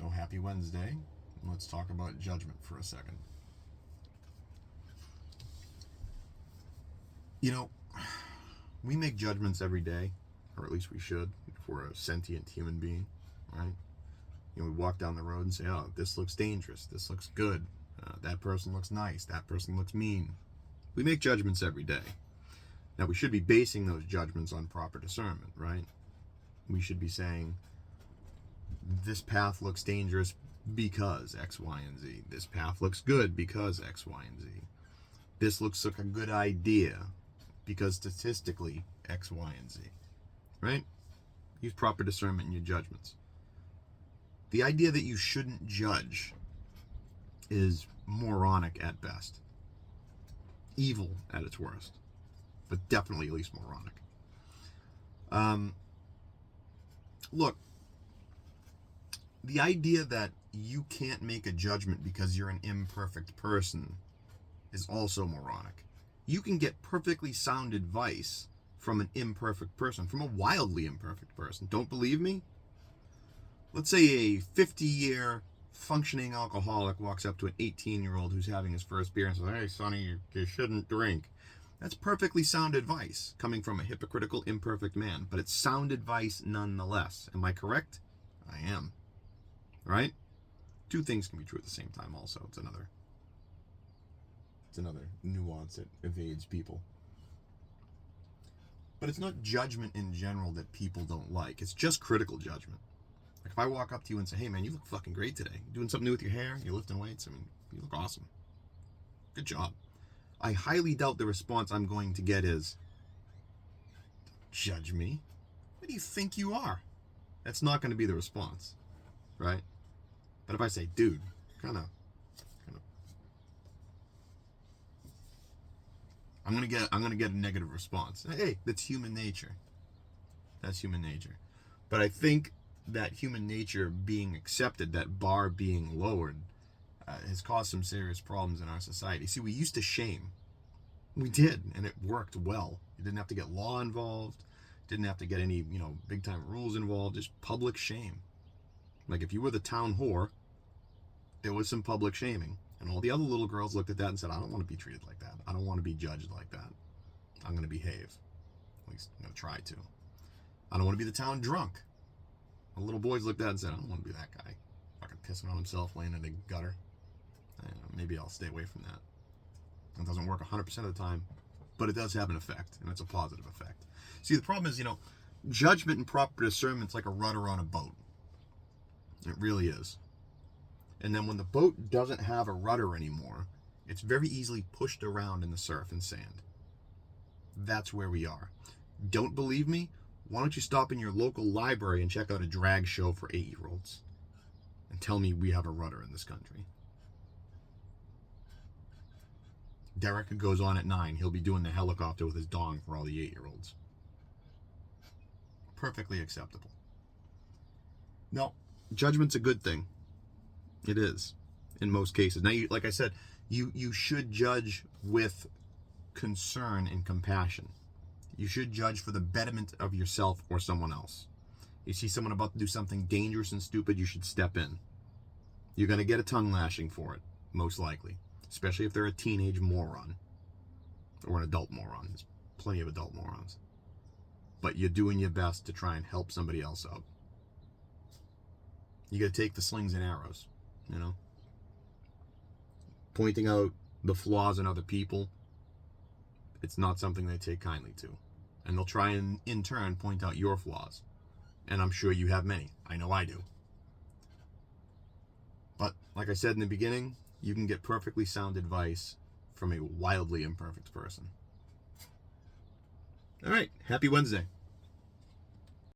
So happy Wednesday. Let's talk about judgment for a second. You know, we make judgments every day, or at least we should, if we're a sentient human being, right? You know, we walk down the road and say, oh, this looks dangerous, this looks good, that person looks nice, that person looks mean. We make judgments every day. Now, we should be basing those judgments on proper discernment, right? We should be saying, this path looks dangerous because X, Y, and Z. This path looks good because X, Y, and Z. This looks like a good idea because statistically X, Y, and Z. Right? Use proper discernment in your judgments. The idea that you shouldn't judge is moronic at best. Evil at its worst. But definitely at least moronic. Look, the idea that you can't make a judgment because you're an imperfect person is also moronic. You can get perfectly sound advice from an imperfect person, from a wildly imperfect person. Don't believe me? Let's say a 50-year functioning alcoholic walks up to an 18-year-old who's having his first beer and says, hey, Sonny, you shouldn't drink. That's perfectly sound advice coming from a hypocritical, imperfect man, but it's sound advice nonetheless. Am I correct? I am. Right? Two things can be true at the same time also. It's another nuance that evades people. But it's not judgment in general that people don't like. It's just critical judgment. Like if I walk up to you and say, hey man, you look fucking great today. You doing something new with your hair? You're lifting weights? I mean, you look awesome. Good job. I highly doubt the response I'm going to get is, judge me? What do you think you are? That's not going to be the response, right? But if I say, dude, kind of, I'm gonna get a negative response. Hey, that's human nature. That's human nature. But I think that human nature being accepted, that bar being lowered, has caused some serious problems in our society. See, we used to shame. We did, and it worked well. You didn't have to get law involved. Didn't have to get any, big time rules involved. Just public shame. Like if you were the town whore, there was some public shaming. And all the other little girls looked at that and said, I don't want to be treated like that. I don't want to be judged like that. I'm going to behave. At least, try to. I don't want to be the town drunk. The little boys looked at that and said, I don't want to be that guy. Fucking pissing on himself, laying in a gutter. Maybe I'll stay away from that. It doesn't work 100% of the time, but it does have an effect, and it's a positive effect. See, the problem is, judgment and proper discernment's like a rudder on a boat. It really is. And then when the boat doesn't have a rudder anymore, it's very easily pushed around in the surf and sand. That's where we are. Don't believe me? Why don't you stop in your local library and check out a drag show for 8-year-olds and tell me we have a rudder in this country. Derek goes on at 9. He'll be doing the helicopter with his dong for all the 8-year-olds. Perfectly acceptable. No, judgment's a good thing. It is, in most cases. Now, like I said, you should judge with concern and compassion. You should judge for the betterment of yourself or someone else. You see someone about to do something dangerous and stupid, you should step in. You're going to get a tongue lashing for it, most likely. Especially if they're a teenage moron. Or an adult moron. There's plenty of adult morons. But you're doing your best to try and help somebody else out. You got to take the slings and arrows. Pointing out the flaws in other people, it's not something they take kindly to. And they'll try and, in turn, point out your flaws. And I'm sure you have many. I know I do. But, like I said in the beginning, you can get perfectly sound advice from a wildly imperfect person. All right, happy Wednesday.